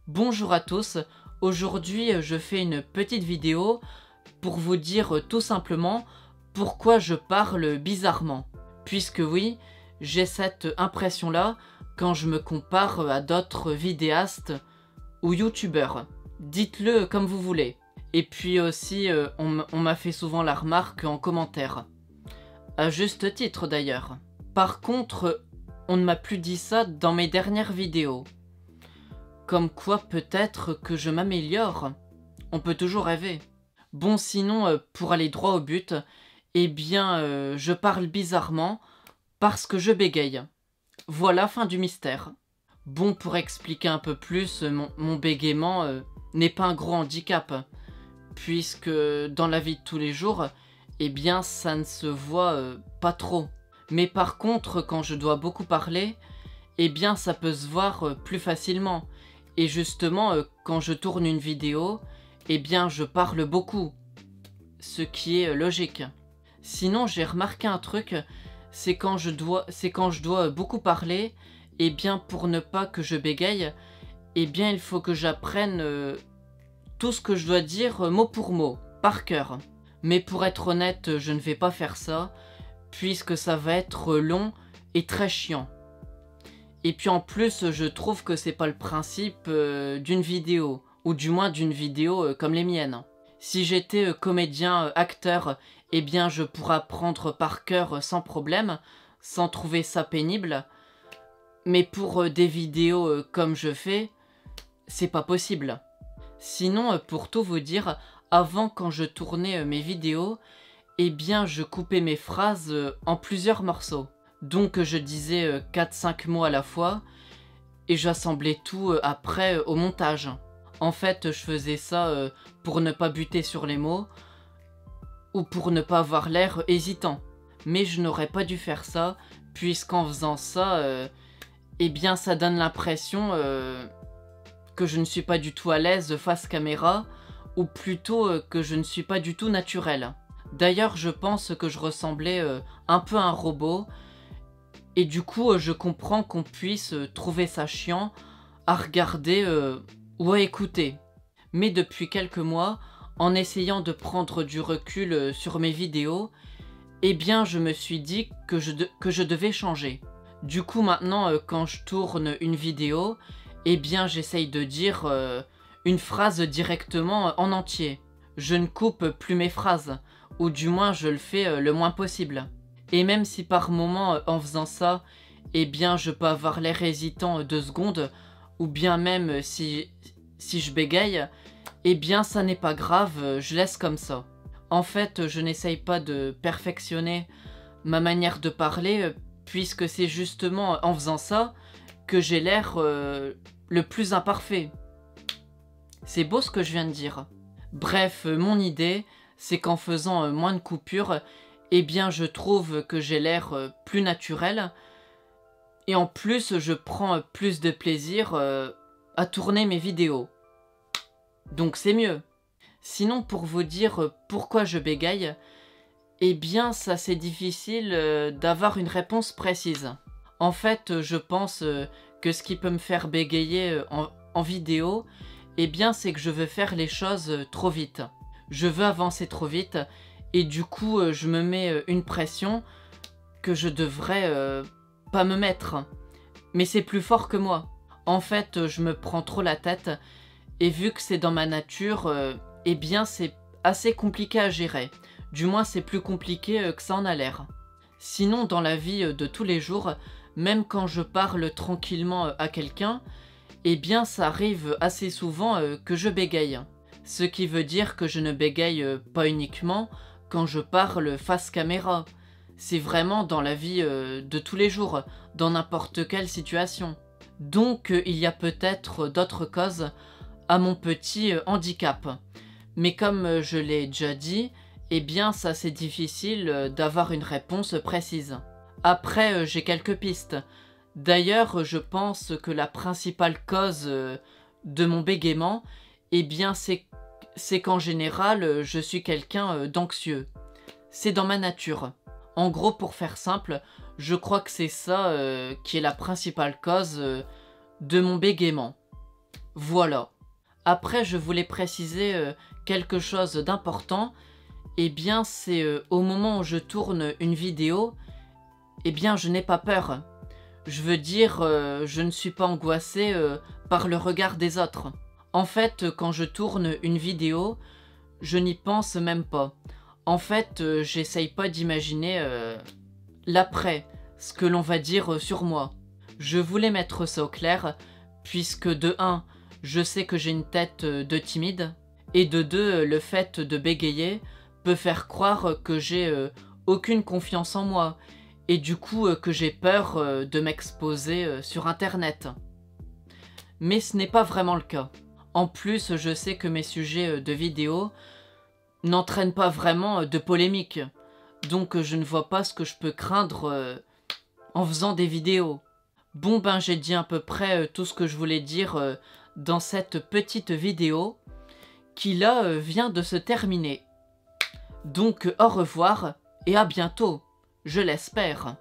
Bonjour à tous, aujourd'hui je fais une petite vidéo pour vous dire tout simplement pourquoi je parle bizarrement. Puisque oui, j'ai cette impression-là quand je me compare à d'autres vidéastes ou youtubeurs. Dites-le comme vous voulez. Et puis aussi, on m'a fait souvent la remarque en commentaire. À juste titre d'ailleurs. Par contre, on ne m'a plus dit ça dans mes dernières vidéos. Comme quoi peut-être que je m'améliore. On peut toujours rêver. Bon sinon, pour aller droit au but, eh bien je parle bizarrement parce que je bégaye. Voilà, fin du mystère. Bon, pour expliquer un peu plus, mon bégaiement n'est pas un gros handicap. Puisque dans la vie de tous les jours, eh bien ça ne se voit pas trop. Mais par contre, quand je dois beaucoup parler, eh bien ça peut se voir plus facilement. Et justement, quand je tourne une vidéo, eh bien je parle beaucoup. Ce qui est logique. Sinon, j'ai remarqué un truc, c'est quand je dois beaucoup parler, eh bien pour ne pas que je bégaye, eh bien il faut que j'apprenne tout ce que je dois dire mot pour mot, par cœur. Mais pour être honnête, je ne vais pas faire ça, puisque ça va être long et très chiant. Et puis en plus, je trouve que c'est pas le principe d'une vidéo, ou du moins d'une vidéo comme les miennes. Si j'étais comédien, acteur, eh bien je pourrais apprendre par cœur sans problème, sans trouver ça pénible. Mais pour des vidéos comme je fais, c'est pas possible. Sinon, pour tout vous dire, avant quand je tournais mes vidéos, eh bien je coupais mes phrases en plusieurs morceaux. Donc je disais 4-5 mots à la fois et j'assemblais tout après au montage. En fait, je faisais ça pour ne pas buter sur les mots ou pour ne pas avoir l'air hésitant. Mais je n'aurais pas dû faire ça, puisqu'en faisant ça, eh bien ça donne l'impression que je ne suis pas du tout à l'aise face caméra, ou plutôt que je ne suis pas du tout naturel. D'ailleurs, je pense que je ressemblais un peu à un robot, et du coup, je comprends qu'on puisse trouver ça chiant à regarder ou à écouter. Mais depuis quelques mois, en essayant de prendre du recul sur mes vidéos, eh bien je me suis dit que je devais changer. Du coup maintenant, quand je tourne une vidéo, eh bien j'essaye de dire une phrase directement en entier. Je ne coupe plus mes phrases, ou du moins je le fais le moins possible. Et même si par moment, en faisant ça, eh bien je peux avoir l'air hésitant 2 secondes, ou bien même si je bégaye, eh bien ça n'est pas grave, je laisse comme ça. En fait, je n'essaye pas de perfectionner ma manière de parler, puisque c'est justement en faisant ça que j'ai l'air le plus imparfait. C'est beau ce que je viens de dire. Bref, mon idée, c'est qu'en faisant moins de coupures, eh bien je trouve que j'ai l'air plus naturel, et en plus je prends plus de plaisir à tourner mes vidéos. Donc c'est mieux. Sinon, pour vous dire pourquoi je bégaye, eh bien ça c'est difficile d'avoir une réponse précise. En fait, je pense que ce qui peut me faire bégayer en vidéo, eh bien c'est que je veux faire les choses trop vite. Je veux avancer trop vite, et du coup je me mets une pression que je devrais pas me mettre. Mais c'est plus fort que moi. En fait, je me prends trop la tête, et vu que c'est dans ma nature, eh bien c'est assez compliqué à gérer. Du moins c'est plus compliqué que ça en a l'air. Sinon dans la vie de tous les jours, même quand je parle tranquillement à quelqu'un, eh bien ça arrive assez souvent que je bégaye. Ce qui veut dire que je ne bégaye pas uniquement quand je parle face caméra. C'est vraiment dans la vie de tous les jours, dans n'importe quelle situation. Donc il y a peut-être d'autres causes à mon petit handicap. Mais comme je l'ai déjà dit, eh bien ça c'est difficile d'avoir une réponse précise. Après, j'ai quelques pistes. D'ailleurs, je pense que la principale cause de mon bégaiement, eh bien c'est qu'en général, je suis quelqu'un d'anxieux. C'est dans ma nature. En gros, pour faire simple, je crois que c'est ça qui est la principale cause de mon bégaiement. Voilà. Après, je voulais préciser quelque chose d'important. Eh bien, c'est au moment où je tourne une vidéo, eh bien, je n'ai pas peur. Je veux dire, je ne suis pas angoissé par le regard des autres. En fait, quand je tourne une vidéo, je n'y pense même pas. En fait, j'essaye pas d'imaginer l'après, ce que l'on va dire sur moi. Je voulais mettre ça au clair, puisque de 1, je sais que j'ai une tête de timide, et de 2, le fait de bégayer peut faire croire que j'ai aucune confiance en moi, et du coup que j'ai peur de m'exposer sur internet. Mais ce n'est pas vraiment le cas. En plus, je sais que mes sujets de vidéo n'entraînent pas vraiment de polémique, donc je ne vois pas ce que je peux craindre en faisant des vidéos. Bon ben j'ai dit à peu près tout ce que je voulais dire dans cette petite vidéo qui là vient de se terminer. Donc au revoir et à bientôt, je l'espère.